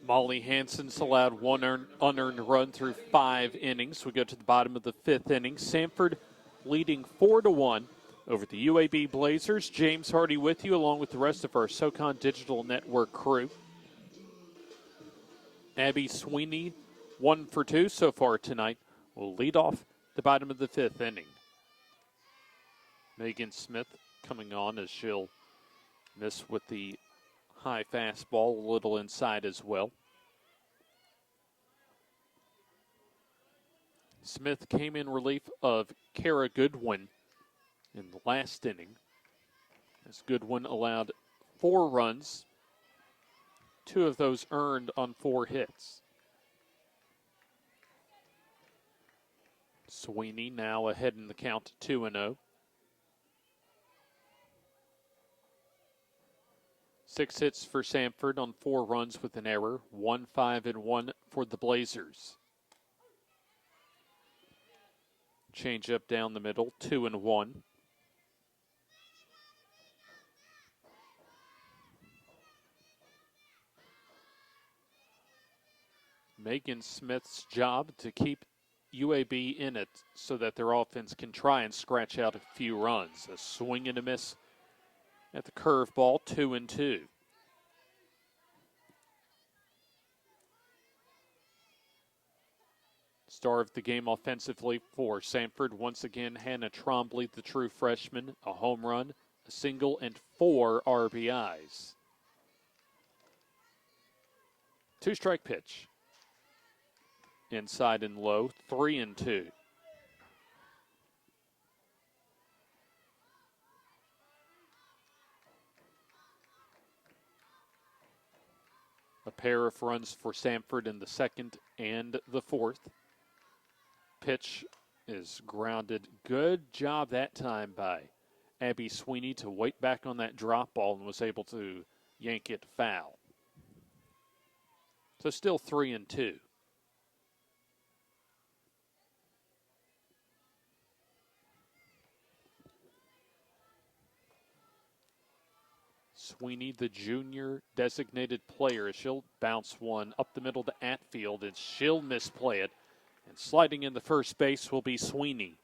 Molly Hansen's allowed one unearned run through 5 innings. We go to the bottom of the 5th inning. Samford leading 4-1 over the UAB Blazers. James Hardy with you, along with the rest of our SoCon Digital Network crew. Abby Sweeney, 1 for 2 so far tonight, will lead off the bottom of the 5th inning. Megan Smith coming on as she'll miss with the high fastball, a little inside as well. Smith came in relief of Kara Goodwin in the last inning, as Goodwin allowed 4 runs, 2 of those earned on 4 hits. Sweeney now ahead in the count 2-0. 6 hits for Samford on 4 runs with an error. 1-5-1 for the Blazers. Change up down the middle, 2-1. Megan Smith's job to keep UAB in it so that their offense can try and scratch out a few runs. A swing and a miss at the curveball, 2-2. Star of the game offensively for Samford. Once again, Hannah Trombley, the true freshman, a home run, a single, and 4 RBIs. 2-strike pitch. Inside and low, 3-2. A pair of runs for Samford in the 2nd and the 4th. Pitch is grounded. Good job that time by Abby Sweeney to wait back on that drop ball and was able to yank it foul. So still 3-2. Sweeney, the junior designated player, she'll bounce one up the middle to Atfield, and she'll misplay it. And sliding in the first base will be Sweeney.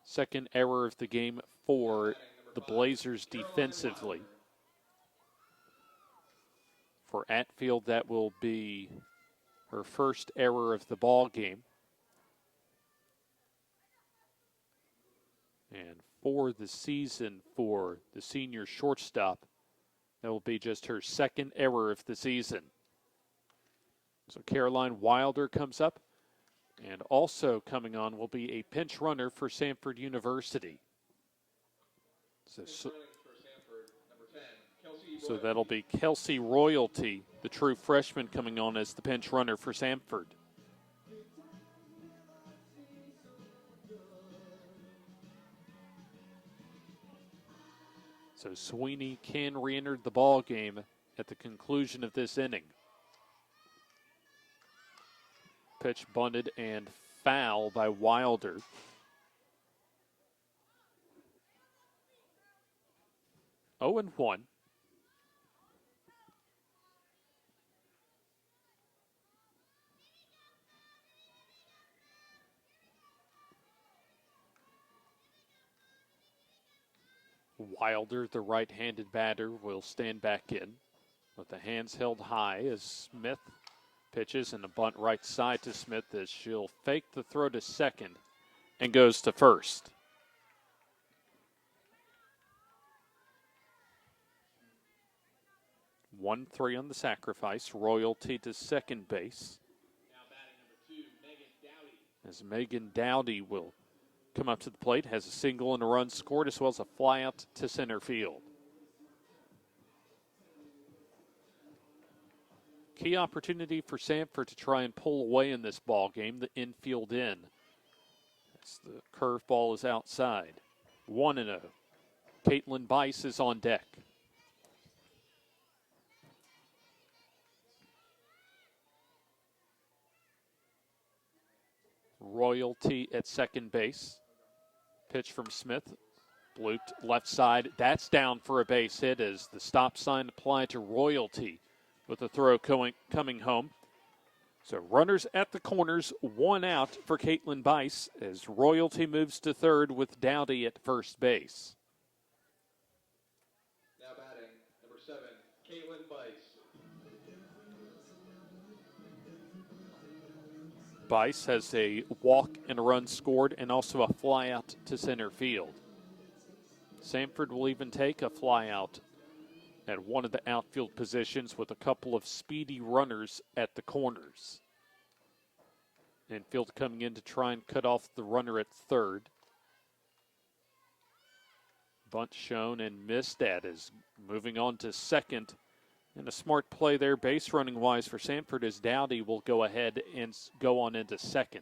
Second error of the game for the Blazers defensively. For Atfield, that will be her first error of the ball game. And for the season for the senior shortstop, that will be just her 2nd error of the season. So Caroline Wilder comes up, and also coming on will be a pinch runner for Samford University. So that'll be Kelsey Royalty, the true freshman, coming on as the pinch runner for Samford. So Sweeney can re-enter the ball game at the conclusion of this inning. Pitch bunted and foul by Wilder. Oh and 1. Wilder, the right-handed batter, will stand back in with the hands held high as Smith pitches, and a bunt right side to Smith as she'll fake the throw to second and goes to first. One 3 on the sacrifice. Royalty to second base. Now batting number 2, Megan Dowdy. As Megan Dowdy will come up to the plate, has a single and a run scored, as well as a fly out to center field. Key opportunity for Samford to try and pull away in this ball game, the infield in. As the curveball is outside. 1-0. Caitlin Bice is on deck. Royalty at second base. Pitch from Smith. Blute left side. That's down for a base hit as the stop sign applied to Royalty with the throw coming home. So runners at the corners, one out for Caitlin Bice as Royalty moves to third with Dowdy at first base. Now batting, number 7, Caitlin Bice. Bice has a walk and a run scored and also a fly out to center field. Samford will even take a fly out at one of the outfield positions with a couple of speedy runners at the corners. Infield coming in to try and cut off the runner at third. Bunt shown and missed at is moving on to second. And a smart play there base running wise for Samford as Dowdy will go ahead and go on into second.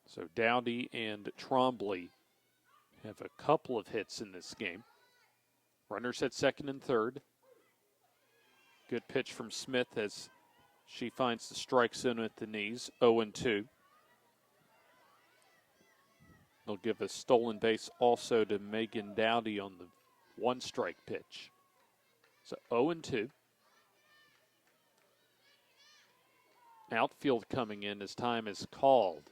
So Dowdy and Trombley have a couple of hits in this game. Runners at second and third. Good pitch from Smith as she finds the strike zone at the knees, 0-2. They'll give a stolen base also to Megan Dowdy on the one strike pitch. So 0-2. Outfield coming in as time is called.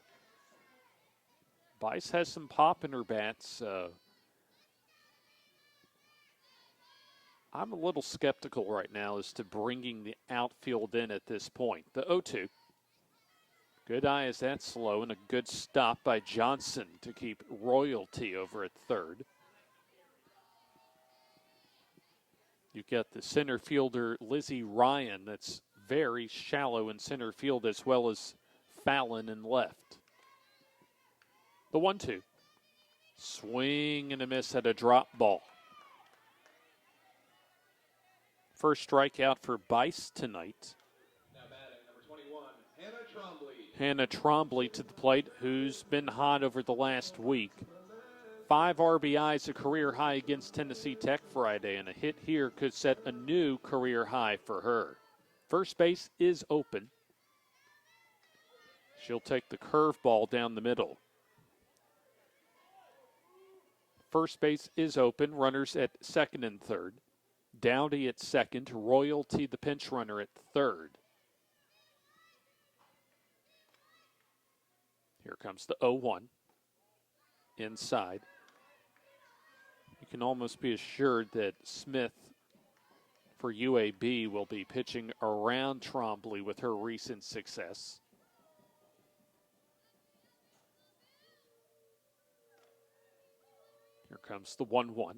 Bice has some pop in her bats. I'm a little skeptical right now as to bringing the outfield in at this point. The 0-2. Good eye as that's slow, and a good stop by Johnson to keep Royalty over at third. You get the center fielder, Lizzie Ryan, that's very shallow in center field, as well as Fallon in left. The 1-2. Swing and a miss at a drop ball. First strikeout for Bice tonight. Now batting, number 21, Hannah Trombley. Hannah Trombley to the plate, who's been hot over the last week. 5 RBIs, a career high against Tennessee Tech Friday, and a hit here could set a new career high for her. First base is open. She'll take the curveball down the middle. First base is open, runners at second and third. Dowdy at second, Royalty the pinch runner at third. Here comes the 0-1. Inside. You can almost be assured that Smith for UAB will be pitching around Trombley with her recent success. Here comes the 1-1.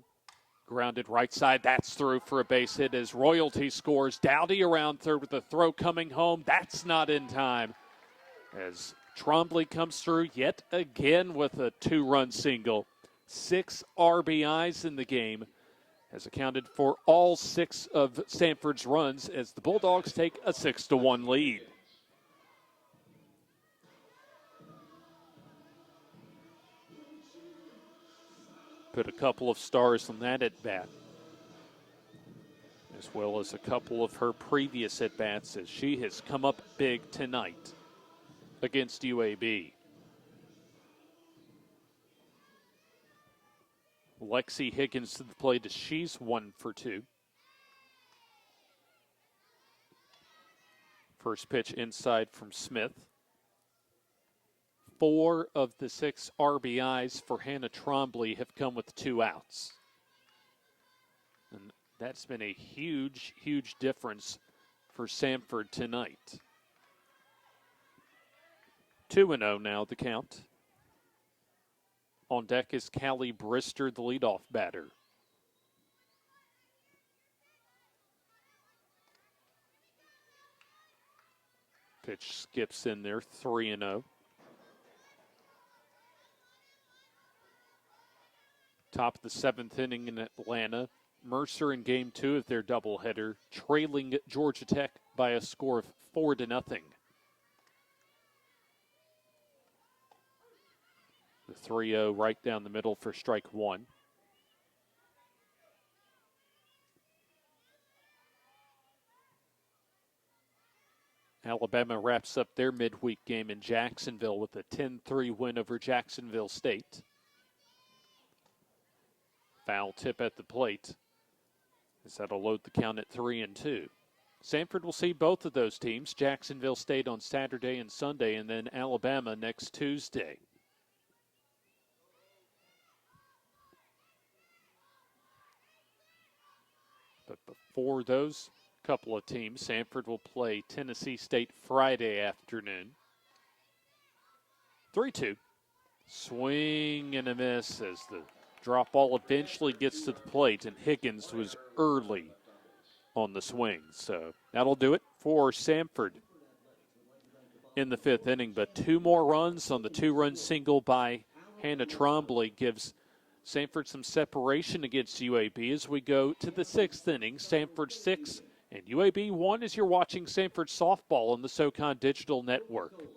Grounded right side, that's through for a base hit as Royalty scores. Dowdy around third with the throw coming home. That's not in time as Trombley comes through yet again with a 2-run single. 6 RBIs in the game, has accounted for all 6 of Samford's runs as the Bulldogs take a 6-1 lead. Put a couple of stars on that at-bat, as well as a couple of her previous at-bats as she has come up big tonight against UAB. Lexi Higgins to the plate as she's 1 for 2. First pitch inside from Smith. 4 of the 6 RBIs for Hannah Trombley have come with 2 outs. And that's been a huge, huge difference for Samford tonight. 2-0 now the count. On deck is Callie Brister, the leadoff batter. Pitch skips in there, 3-0. Top of the 7th inning in Atlanta. Mercer in game 2 of their doubleheader, trailing Georgia Tech by a score of 4-0. The 3-0 right down the middle for strike 1. Alabama wraps up their midweek game in Jacksonville with a 10-3 win over Jacksonville State. Foul tip at the plate, as that'll load the count at 3-2. Samford will see both of those teams, Jacksonville State on Saturday and Sunday, and then Alabama next Tuesday. But before those couple of teams, Samford will play Tennessee State Friday afternoon. 3-2. Swing and a miss as the drop ball eventually gets to the plate, and Higgins was early on the swing. So that'll do it for Samford in the fifth inning. But 2 more runs on the 2-run single by Hannah Trombley gives Samford some separation against UAB as we go to the 6th inning. Samford 6 and UAB 1 as you're watching Samford softball on the SoCon Digital Network.